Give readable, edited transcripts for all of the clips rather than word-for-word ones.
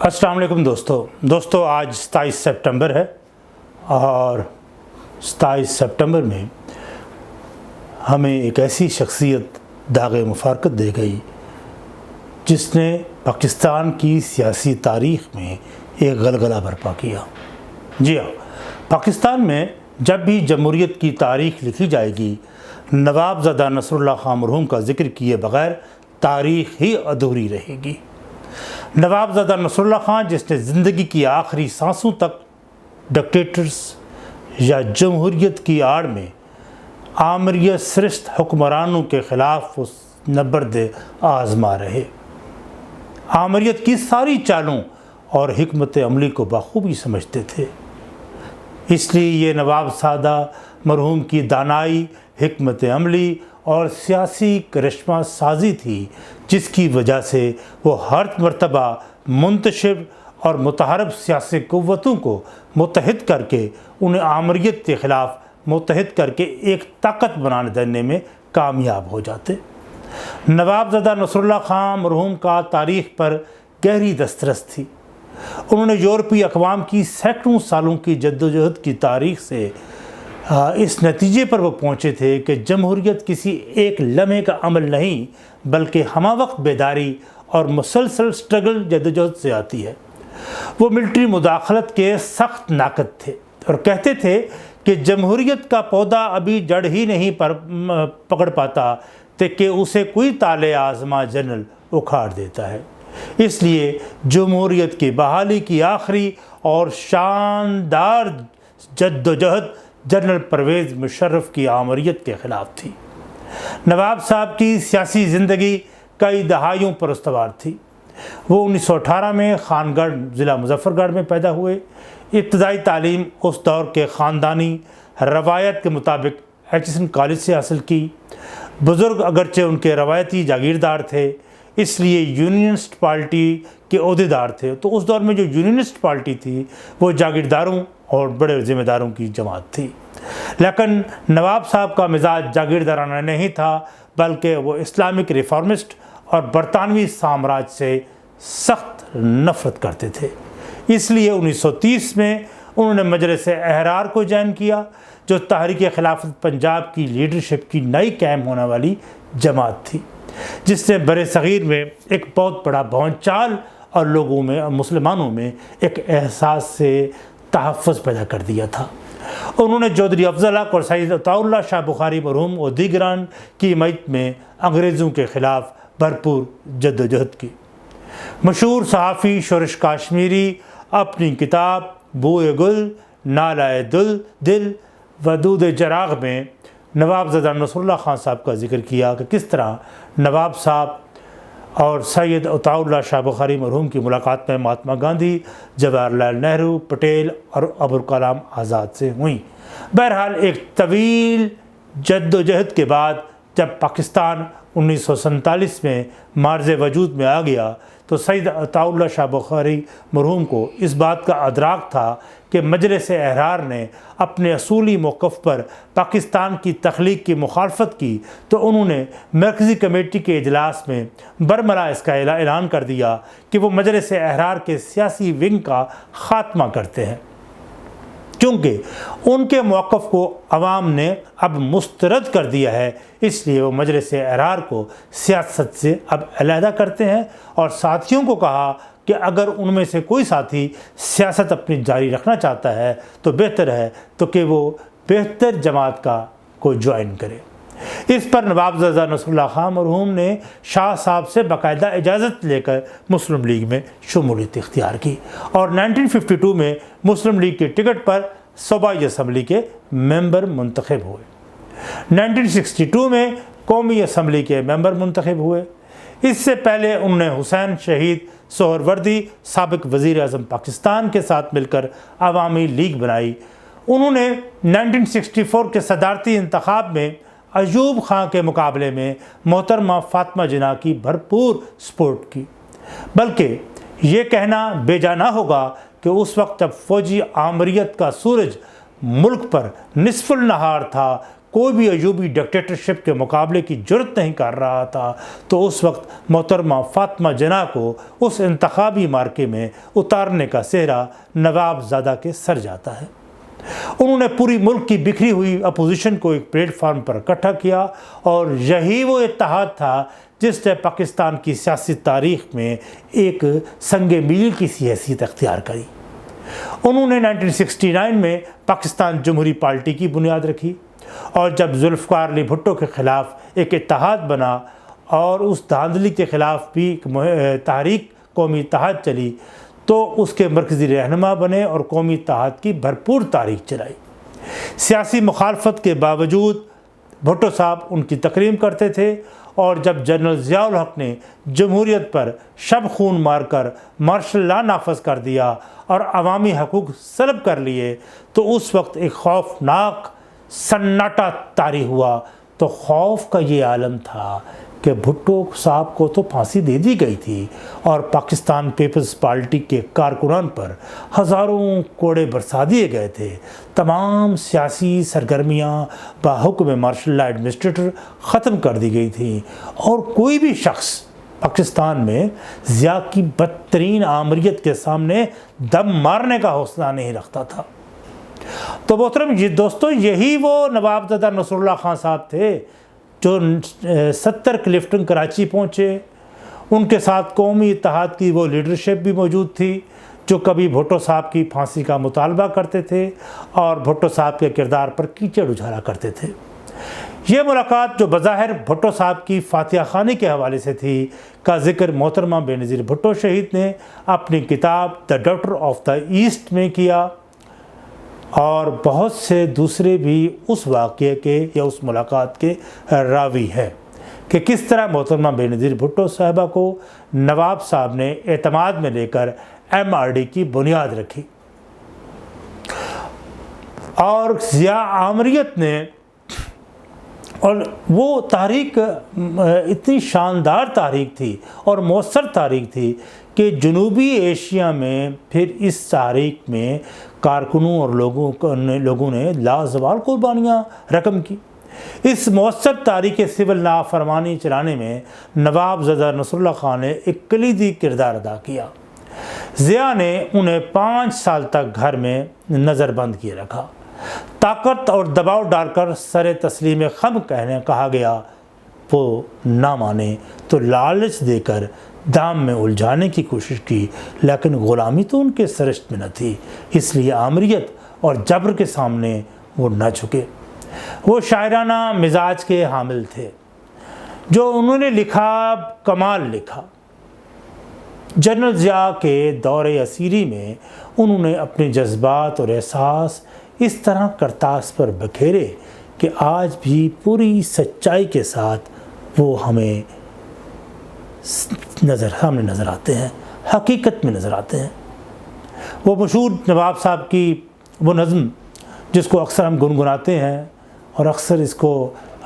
السلام علیکم دوستو آج 27 سپٹمبر ہے اور 27 سپٹمبر میں ہمیں ایک ایسی شخصیت داغ مفارقت دے گئی جس نے پاکستان کی سیاسی تاریخ میں ایک غلغلہ برپا کیا۔ جی ہاں، پاکستان میں جب بھی جمہوریت کی تاریخ لکھی جائے گی، نواب زادہ نصر اللہ خان مرحوم کا ذکر کیے بغیر تاریخ ہی ادھوری رہے گی۔ نواب زادہ نصر اللہ خان جس نے زندگی کی آخری سانسوں تک ڈکٹیٹرز یا جمہوریت کی آڑ میں آمریت سرشت حکمرانوں کے خلاف نبرد آزما رہے، آمریت کی ساری چالوں اور حکمت عملی کو بخوبی سمجھتے تھے۔ اس لیے یہ نواب زادہ مرحوم کی دانائی، حکمت عملی اور سیاسی کرشمہ سازی تھی جس کی وجہ سے وہ ہر مرتبہ منتشر اور متحارب سیاسی قوتوں کو متحد کر کے انہیں آمریت کے خلاف متحد کر کے ایک طاقت بنانے دینے میں کامیاب ہو جاتے۔ نواب زادہ نصر اللہ خان مرحوم کا تاریخ پر گہری دسترس تھی۔ انہوں نے یورپی اقوام کی سینکڑوں سالوں کی جدوجہد کی تاریخ سے اس نتیجے پر وہ پہنچے تھے کہ جمہوریت کسی ایک لمحے کا عمل نہیں بلکہ ہمہ وقت بیداری اور مسلسل سٹرگل جدوجہد سے آتی ہے۔ وہ ملٹری مداخلت کے سخت ناقد تھے اور کہتے تھے کہ جمہوریت کا پودا ابھی جڑ ہی نہیں پکڑ پاتا کہ اسے کوئی طالع آزما جنرل اکھاڑ دیتا ہے۔ اس لیے جمہوریت کی بحالی کی آخری اور شاندار جدوجہد جنرل پرویز مشرف کی آمریت کے خلاف تھی۔ نواب صاحب کی سیاسی زندگی کئی دہائیوں پر استوار تھی۔ وہ 1918 میں خان گڑھ ضلع مظفر گڑھ میں پیدا ہوئے۔ ابتدائی تعلیم اس دور کے خاندانی روایت کے مطابق ایچسن کالج سے حاصل کی۔ بزرگ اگرچہ ان کے روایتی جاگیردار تھے، اس لیے یونینسٹ پارٹی کے عہدیدار تھے، تو اس دور میں جو یونینسٹ پارٹی تھی وہ جاگیرداروں اور بڑے ذمہ داروں کی جماعت تھی۔ لیکن نواب صاحب کا مزاج جاگیردارانہ نہیں تھا بلکہ وہ اسلامک ریفارمسٹ اور برطانوی سامراج سے سخت نفرت کرتے تھے۔ اس لیے 1930 میں انہوں نے مجلس احرار کو جوائن کیا جو تحریک خلافت پنجاب کی لیڈرشپ کی نئی قائم ہونے والی جماعت تھی، جس نے برِ صغیر میں ایک بہت بڑا بھونچال اور لوگوں میں مسلمانوں میں ایک احساس سے تحفظ پیدا کر دیا تھا۔ انہوں نے چودھری افضل حق اور سید عطاء اللہ شاہ بخاری مرحوم اور دیگران کی حمایت میں انگریزوں کے خلاف بھرپور جدوجہد کی۔ مشہور صحافی شورش کاشمیری اپنی کتاب بوئے گل نالائے دل ودود چراغ میں نواب زادہ نصر اللہ خان صاحب کا ذکر کیا کہ کس طرح نواب صاحب اور سید عطاء اللہ شاہ بخاری مرحوم کی ملاقات میں مہاتما گاندھی، جواہر لال نہرو، پٹیل اور ابوالکلام آزاد سے ہوئیں۔ بہرحال ایک طویل جدوجہد کے بعد جب پاکستان 1947 میں معرض وجود میں آ گیا تو سید عطاء اللہ شاہ بخاری مرحوم کو اس بات کا ادراک تھا کہ مجلس احرار نے اپنے اصولی موقف پر پاکستان کی تخلیق کی مخالفت کی، تو انہوں نے مرکزی کمیٹی کے اجلاس میں برملا اس کا اعلان کر دیا کہ وہ مجلس احرار کے سیاسی ونگ کا خاتمہ کرتے ہیں، کیونکہ ان کے موقف کو عوام نے اب مسترد کر دیا ہے۔ اس لیے وہ مجلس احرار کو سیاست سے اب علیحدہ کرتے ہیں اور ساتھیوں کو کہا کہ اگر ان میں سے کوئی ساتھی سیاست اپنی جاری رکھنا چاہتا ہے تو بہتر ہے تو کہ وہ بہتر جماعت کو جوائن کرے۔ اس پر نواب زادہ نصر اللہ خان مرحوم نے شاہ صاحب سے باقاعدہ اجازت لے کر مسلم لیگ میں شمولیت اختیار کی اور 1952 میں مسلم لیگ کے ٹکٹ پر صوبائی اسمبلی کے ممبر منتخب ہوئے۔ 1962 میں قومی اسمبلی کے ممبر منتخب ہوئے۔ اس سے پہلے انہوں نے حسین شہید سہروردی سابق وزیر اعظم پاکستان کے ساتھ مل کر عوامی لیگ بنائی۔ انہوں نے 1964 کے صدارتی انتخاب میں ایوب خان کے مقابلے میں محترمہ فاطمہ جناح کی بھرپور سپورٹ کی، بلکہ یہ کہنا بے جا نہ ہوگا کہ اس وقت جب فوجی آمریت کا سورج ملک پر نصف النہار تھا، کوئی بھی ایوبی ڈکٹیٹرشپ کے مقابلے کی جرت نہیں کر رہا تھا، تو اس وقت محترمہ فاطمہ جناح کو اس انتخابی مارکے میں اتارنے کا سہرا نواب زادہ کے سر جاتا ہے۔ انہوں نے پوری ملک کی بکھری ہوئی اپوزیشن کو ایک پلیٹ فارم پر اکٹھا کیا، اور یہی وہ اتحاد تھا جس نے پاکستان کی سیاسی تاریخ میں ایک سنگ میل کی سی حیثیت اختیار کری۔ انہوں نے 1969 میں پاکستان جمہوری پارٹی کی بنیاد رکھی، اور جب ذوالفقار علی بھٹو کے خلاف ایک اتحاد بنا اور اس دھاندلی کے خلاف بھی ایک تحریک قومی اتحاد چلی، تو اس کے مرکزی رہنما بنے اور قومی اتحاد کی بھرپور تاریخ چلائی۔ سیاسی مخالفت کے باوجود بھٹو صاحب ان کی تکریم کرتے تھے، اور جب جنرل ضیاء الحق نے جمہوریت پر شب خون مار کر مارشل لا نافذ کر دیا اور عوامی حقوق سلب کر لیے، تو اس وقت ایک خوفناک سناٹا طاری ہوا۔ تو خوف کا یہ عالم تھا کہ بھٹو صاحب کو تو پھانسی دے دی گئی تھی، اور پاکستان پیپلز پارٹی کے کارکنان پر ہزاروں کوڑے برسا دیے گئے تھے۔ تمام سیاسی سرگرمیاں بحکم مارشل لا ایڈمنسٹریٹر ختم کر دی گئی تھیں، اور کوئی بھی شخص پاکستان میں ضیاء کی بدترین آمریت کے سامنے دم مارنے کا حوصلہ نہیں رکھتا تھا۔ تو محترم دوستو، یہی وہ نواب زادہ نصر اللہ خان صاحب تھے جو 70 کلفٹن کراچی پہنچے۔ ان کے ساتھ قومی اتحاد کی وہ لیڈرشپ بھی موجود تھی جو کبھی بھٹو صاحب کی پھانسی کا مطالبہ کرتے تھے اور بھٹو صاحب کے کردار پر کیچڑ اجالا کرتے تھے۔ یہ ملاقات جو بظاہر بھٹو صاحب کی فاتحہ خوانی کے حوالے سے تھی، کا ذکر محترمہ بے نظیر بھٹو شہید نے اپنی کتاب the daughter of the east میں کیا، اور بہت سے دوسرے بھی اس واقعے کے یا اس ملاقات کے راوی ہے کہ کس طرح محترمہ بے نظیر بھٹو صاحبہ کو نواب صاحب نے اعتماد میں لے کر MRD کی بنیاد رکھی، اور ضیاء آمریت نے، اور وہ تحریک اتنی شاندار تحریک تھی اور مؤثر تحریک تھی کہ جنوبی ایشیا میں پھر اس تحریک میں کارکنوں اور لوگوں نے لازوال قربانیاں رقم کی۔ اس مؤثر تحریک سول نافرمانی چلانے میں نواب زادہ نصر اللہ خان نے ایک کلیدی کردار ادا کیا۔ ضیاء نے انہیں 5 سال تک گھر میں نظر بند کیے رکھا۔ طاقت اور دباؤ ڈال کر سر تسلیم خم کہا گیا، وہ نہ مانے تو لالچ دے کر دام میں الجھانے کی کوشش کی، لیکن غلامی تو ان کے سرشت میں نہ تھی، اس لیے آمریت اور جبر کے سامنے وہ نہ جھکے۔ وہ شاعرانہ مزاج کے حامل تھے۔ جو انہوں نے لکھا کمال لکھا۔ جنرل ضیاء کے دور اسیری میں انہوں نے اپنے جذبات اور احساس اس طرح کرتاس پر بکھیرے کہ آج بھی پوری سچائی کے ساتھ وہ ہمیں سامنے نظر آتے ہیں، حقیقت میں نظر آتے ہیں۔ وہ مشہور نواب صاحب کی وہ نظم جس کو اکثر ہم گنگناتے ہیں، اور اکثر اس کو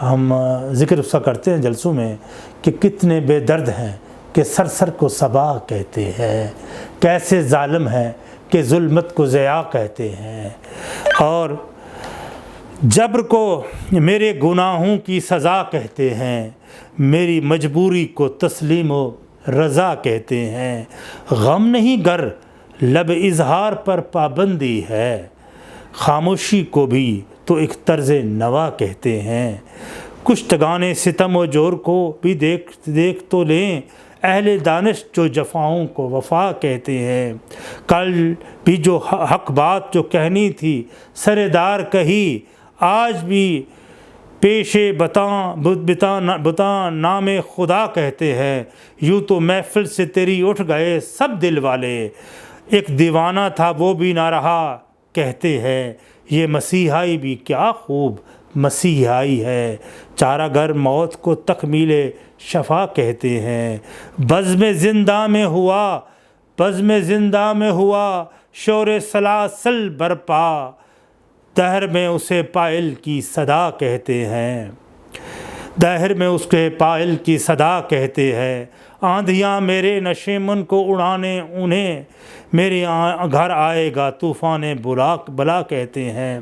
ہم ذکر اس کا کرتے ہیں جلسوں میں، کہ کتنے بے درد ہیں کہ سر سر کو صبا کہتے ہیں، کیسے ظالم ہیں کہ ظلمت کو ضیاء کہتے ہیں، اور جبر کو میرے گناہوں کی سزا کہتے ہیں، میری مجبوری کو تسلیم و رضا کہتے ہیں، غم نہیں گر لب اظہار پر پابندی ہے، خاموشی کو بھی تو ایک طرز نوا کہتے ہیں، کشتگان ستم و جور کو بھی دیکھ تو لیں، اہل دانش جو جفاؤں کو وفا کہتے ہیں، کل بھی جو حق بات جو کہنی تھی سردار کہی، آج بھی پیشے بتاں نام خدا کہتے ہیں، یوں تو محفل سے تیری اٹھ گئے سب دل والے، ایک دیوانہ تھا وہ بھی نہ رہا کہتے ہیں، یہ مسیحائی بھی کیا خوب مسیحائی ہے، چارہ گر موت کو تکمیل شفا کہتے ہیں، بزم زندہ میں ہوا شور سلاسل برپا، دہر میں اسے پائل کی صدا کہتے ہیں، دہر میں اس کے پائل کی صدا کہتے ہیں، آندھیاں میرے نشیمن کو اڑانے انہیں، میرے گھر آئے گا طوفان بلا کہتے ہیں،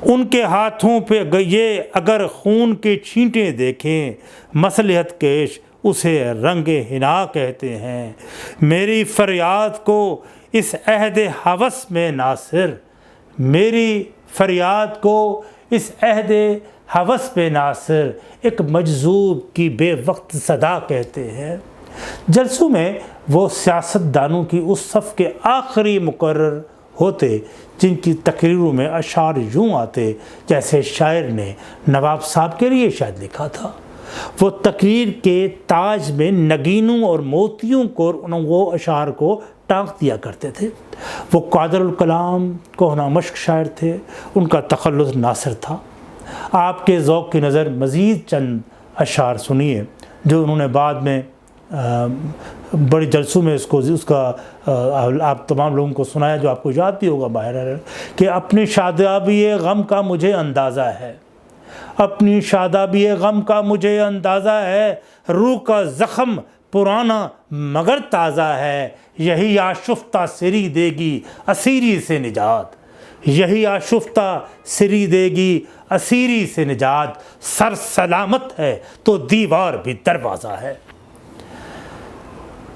ان کے ہاتھوں پہ یہ اگر خون کے چھینٹیں دیکھیں، مصلحت کیش اسے رنگ حنا کہتے ہیں۔ میری فریاد کو اس عہد ہوس میں ناصر، میری فریاد کو اس عہد ہوس پہ ناصر، ایک مجذوب کی بے وقت صدا کہتے ہیں۔ جلسوں میں وہ سیاستدانوں کی اس صف کے آخری مقرر ہوتے جن کی تقریروں میں اشعار یوں آتے جیسے شاعر نے نواب صاحب کے لیے شاید لکھا تھا۔ وہ تقریر کے تاج میں نگینوں اور موتیوں کو وہ اشعار کو ٹانک دیا کرتے تھے۔ وہ قادر الکلام کوہنا مشق شاعر تھے، ان کا تخلص ناصر تھا۔ آپ کے ذوق کی نظر مزید چند اشعار سنیے جو انہوں نے بعد میں بڑے جلسوں میں اس کا آپ تمام لوگوں کو سنایا، جو آپ کو یاد بھی ہوگا باہر کہ اپنی شادابی غم کا مجھے اندازہ ہے، اپنی شادابی غم کا مجھے اندازہ ہے، روح کا زخم پرانا مگر تازہ ہے، یہی آشفتہ سری دے گی اسیری سے نجات، یہی آشفتہ سری دے گی اسیری سے نجات، سر سلامت ہے تو دیوار بھی دروازہ ہے۔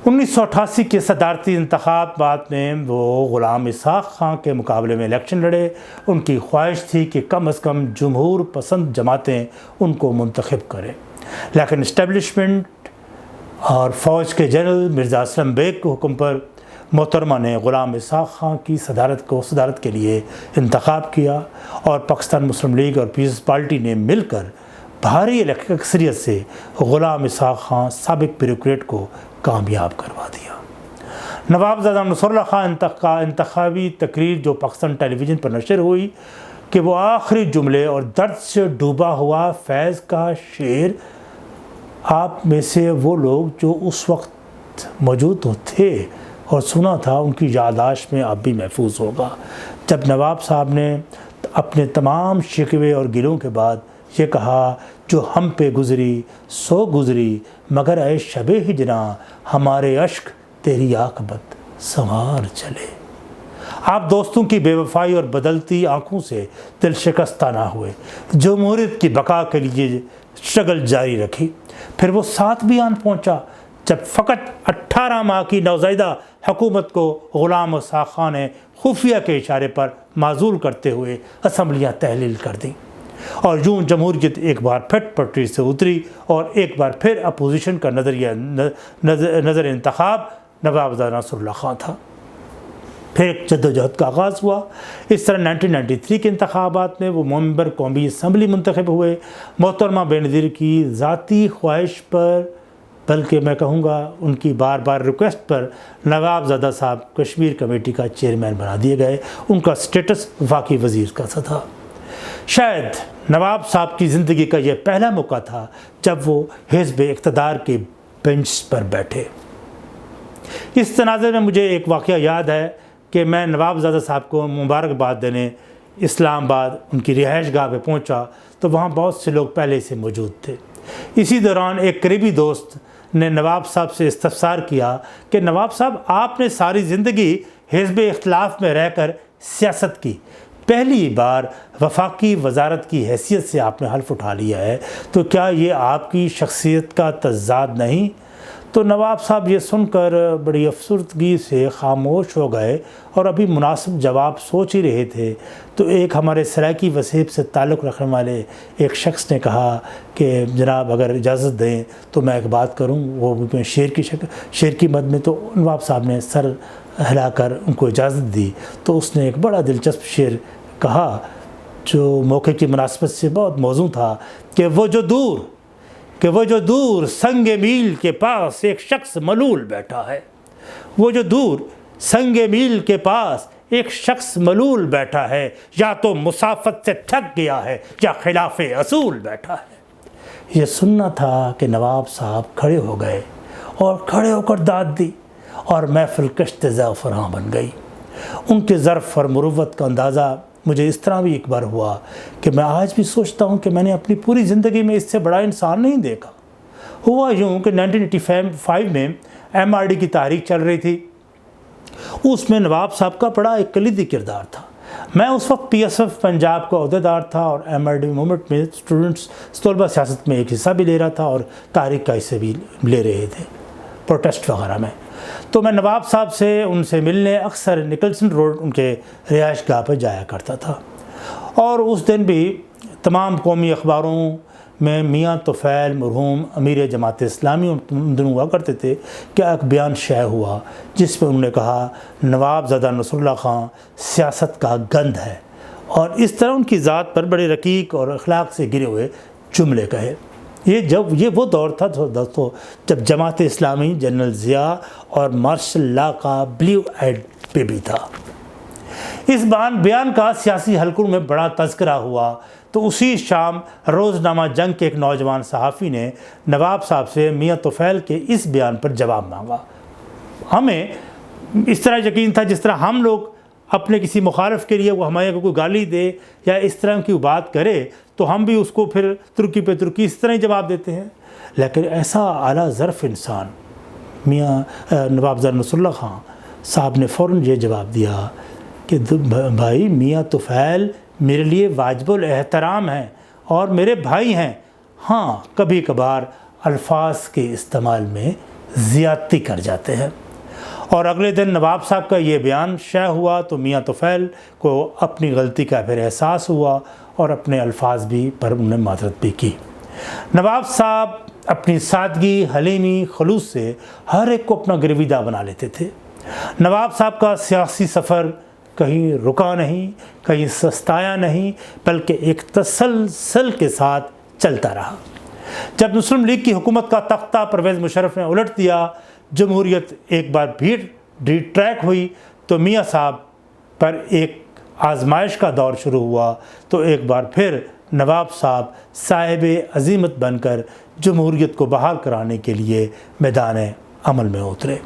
1988 کے صدارتی انتخابات میں وہ غلام اسحاق خان کے مقابلے میں الیکشن لڑے۔ ان کی خواہش تھی کہ کم از کم جمہور پسند جماعتیں ان کو منتخب کریں، لیکن اسٹیبلشمنٹ اور فوج کے جنرل مرزا اسلم بیگ کے حکم پر محترمہ نے غلام اسحاق خان کی صدارت کے لیے انتخاب کیا، اور پاکستان مسلم لیگ اور پیپلز پارٹی نے مل کر بھاری اکثریت سے غلام اسحاق خان سابق بیوروکریٹ کو کامیاب کروا دیا۔ نواب زادہ نصر اللہ خان کا انتخابی تقریر جو پاکستان ٹیلی ویژن پر نشر ہوئی کہ وہ آخری جملے اور درد سے ڈوبا ہوا فیض کا شعر، آپ میں سے وہ لوگ جو اس وقت موجود تھے اور سنا تھا، ان کی یادداشت میں اب بھی محفوظ ہوگا، جب نواب صاحب نے اپنے تمام شکوے اور گلوں کے بعد یہ کہا، جو ہم پہ گزری سو گزری مگر اے شب ہجراں، ہمارے اشک تیری عاقبت سنوار چلے۔ آپ دوستوں کی بے وفائی اور بدلتی آنکھوں سے دل شکستہ نہ ہوئے، جمہوریت کی بقا کے لیے شغل جاری رکھی۔ پھر وہ ساتھ بھی آن پہنچا جب فقط 18 ماہ کی نوزائیدہ حکومت کو غلام اسحاق خان نے خفیہ کے اشارے پر معزول کرتے ہوئے اسمبلیاں تحلیل کر دیں، اور یوں جمہوریت ایک بار پھر پٹری سے اتری، اور ایک بار پھر اپوزیشن کا نظر انتخاب نواب زادہ نصر اللہ خان تھا۔ پھر ایک جدوجہد کا آغاز ہوا۔ اس طرح 1993 کے انتخابات میں وہ ممبر قومی اسمبلی منتخب ہوئے۔ محترمہ بینظیر کی ذاتی خواہش پر، بلکہ میں کہوں گا ان کی بار بار ریکویسٹ پر، نواب زادہ صاحب کشمیر کمیٹی کا چیئرمین بنا دیے گئے۔ ان کا سٹیٹس وفاقی وزیر کا تھا۔ شاید نواب صاحب کی زندگی کا یہ پہلا موقع تھا جب وہ حزب اقتدار کے بینچ پر بیٹھے۔ اس تناظر میں مجھے ایک واقعہ یاد ہے کہ میں نواب زادہ صاحب کو مبارکباد دینے اسلام آباد ان کی رہائش گاہ پہ پہنچا تو وہاں بہت سے لوگ پہلے سے موجود تھے۔ اسی دوران ایک قریبی دوست نے نواب صاحب سے استفسار کیا کہ نواب صاحب، آپ نے ساری زندگی حزب اختلاف میں رہ کر سیاست کی، پہلی بار وفاقی وزارت کی حیثیت سے آپ نے حلف اٹھا لیا ہے، تو کیا یہ آپ کی شخصیت کا تضاد نہیں؟ تو نواب صاحب یہ سن کر بڑی افسردگی سے خاموش ہو گئے، اور ابھی مناسب جواب سوچ ہی رہے تھے تو ایک ہمارے سرائکی وسیب سے تعلق رکھنے والے ایک شخص نے کہا کہ جناب اگر اجازت دیں تو میں ایک بات کروں، وہ میں شعر کی مد میں۔ تو نواب صاحب نے سر ہلا کر ان کو اجازت دی، تو اس نے ایک بڑا دلچسپ شعر کہا جو موقع کی مناسبت سے بہت موزوں تھا کہ وہ جو دور سنگ میل کے پاس ایک شخص ملول بیٹھا ہے، وہ جو دور سنگ میل کے پاس ایک شخص ملول بیٹھا ہے، یا تو مسافت سے تھک گیا ہے یا خلاف اصول بیٹھا ہے۔ یہ سننا تھا کہ نواب صاحب کھڑے ہو گئے اور کھڑے ہو کر داد دی، اور محفل کشت زعفراں بن گئی۔ ان کے ظرف اور مروت کا اندازہ مجھے اس طرح بھی ایک بار ہوا کہ میں آج بھی سوچتا ہوں کہ میں نے اپنی پوری زندگی میں اس سے بڑا انسان نہیں دیکھا۔ ہوا یوں کہ 1985 میں MRD کی تحریک چل رہی تھی، اس میں نواب صاحب کا بڑا ایک کلیدی کردار تھا۔ میں اس وقت PSF پنجاب کا عہدیدار تھا اور MRD موومنٹ میں اسٹوڈنٹس طلبہ سیاست میں ایک حصہ بھی لے رہا تھا اور تحریک کا حصہ بھی لے رہے تھے پروٹیسٹ وغیرہ میں. تو میں نواب صاحب سے ان سے ملنے اکثر نکلسن روڈ ان کے رہائش گاہ پہ جایا کرتا تھا. اور اس دن بھی تمام قومی اخباروں میں میاں طفیل مرحوم امیر جماعت اسلامی ان دنوں ہوا کرتے تھے کہ ایک بیان شائع ہوا جس میں انہوں نے کہا نواب زدہ نصر اللہ خان سیاست کا گند ہے، اور اس طرح ان کی ذات پر بڑے رقیق اور اخلاق سے گرے ہوئے جملے کہے. یہ وہ دور تھا دوستو جب جماعت اسلامی جنرل ضیاء اور مارشل لا کا بلیو ایڈ پہ بھی تھا. اس بیان کا سیاسی حلقوں میں بڑا تذکرہ ہوا تو اسی شام روزنامہ جنگ کے ایک نوجوان صحافی نے نواب صاحب سے میاں طفیل کے اس بیان پر جواب مانگا. ہمیں اس طرح یقین تھا جس طرح ہم لوگ اپنے کسی مخالف کے لیے وہ ہمارے کوئی گالی دے یا اس طرح کی بات کرے تو ہم بھی اس کو پھر ترکی پہ ترکی اس طرح ہی جواب دیتے ہیں. لیکن ایسا اعلیٰ ظرف انسان میاں نواب زدہ نصر اللہ خان صاحب نے فوراً یہ جواب دیا کہ بھائی میاں طفیل میرے لیے واجب الاحترام ہیں اور میرے بھائی ہیں، ہاں کبھی کبھار الفاظ کے استعمال میں زیادتی کر جاتے ہیں. اور اگلے دن نواب صاحب کا یہ بیان شائع ہوا تو میاں طفیل کو اپنی غلطی کا پھر احساس ہوا اور اپنے الفاظ بھی پر انہوں نے معذرت بھی کی. نواب صاحب اپنی سادگی حلیمی خلوص سے ہر ایک کو اپنا گرویدہ بنا لیتے تھے. نواب صاحب کا سیاسی سفر کہیں رکا نہیں، کہیں سستایا نہیں، بلکہ ایک تسلسل کے ساتھ چلتا رہا. جب مسلم لیگ کی حکومت کا تختہ پرویز مشرف نے الٹ دیا، جمہوریت ایک بار بھی ری ٹریک ہوئی تو میاں صاحب پر ایک آزمائش کا دور شروع ہوا تو ایک بار پھر نواب صاحب صاحب عزیمت بن کر جمہوریت کو بحال کرانے کے لیے میدان عمل میں اترے.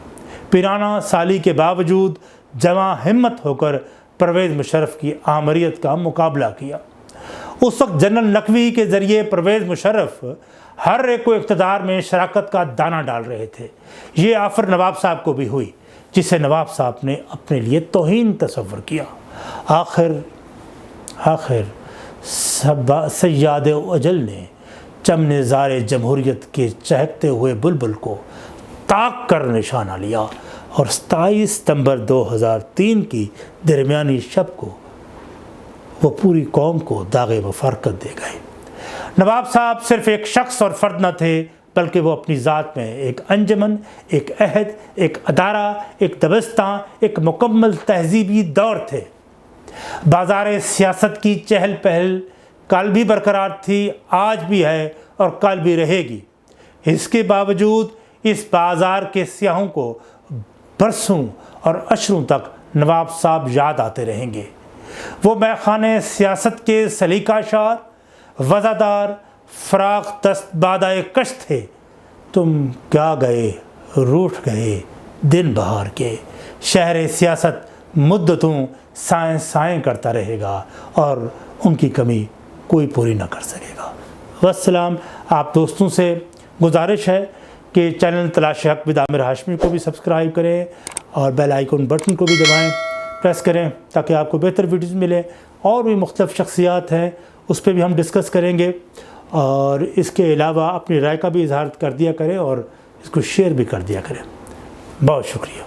پیرانہ سالی کے باوجود جمع ہمت ہو کر پرویز مشرف کی آمریت کا مقابلہ کیا. اس وقت جنرل نقوی کے ذریعے پرویز مشرف ہر ایک کو اقتدار میں شراکت کا دانہ ڈال رہے تھے. یہ آفر نواب صاحب کو بھی ہوئی جسے نواب صاحب نے اپنے لیے توہین تصور کیا. آخر سیاد اجل نے چمن زار جمہوریت کے چہکتے ہوئے بلبل کو طاق کر نشانہ لیا اور 27 ستمبر 2003 کی درمیانی شب کو وہ پوری قوم کو داغ مفارقت دے گئے. نواب صاحب صرف ایک شخص اور فرد نہ تھے بلکہ وہ اپنی ذات میں ایک انجمن، ایک عہد، ایک ادارہ، ایک دبستان، ایک مکمل تہذیبی دور تھے. بازار سیاست کی چہل پہل کل بھی برقرار تھی، آج بھی ہے اور کل بھی رہے گی. اس کے باوجود اس بازار کے سیاحوں کو برسوں اور عشروں تک نواب صاحب یاد آتے رہیں گے. وہ میخانے سیاست کے سلیقہ شار، وزادار، فراق دست بادۂ کش تھے. تم کیا گئے روٹھ گئے دن بہار کے، شہر سیاست مدتوں سائیں کرتا رہے گا اور ان کی کمی کوئی پوری نہ کر سکے گا. والسلام. آپ دوستوں سے گزارش ہے کہ چینل تلاش حق ود عامر ہاشمی کو بھی سبسکرائب کریں اور بیل آئیکن بٹن کو بھی دبائیں، پریس کریں تاکہ آپ کو بہتر ویڈیوز ملیں. اور بھی مختلف شخصیات ہیں اس پہ بھی ہم ڈسکس کریں گے، اور اس کے علاوہ اپنی رائے کا بھی اظہار کر دیا کریں اور اس کو شیئر بھی کر دیا کریں. بہت شکریہ.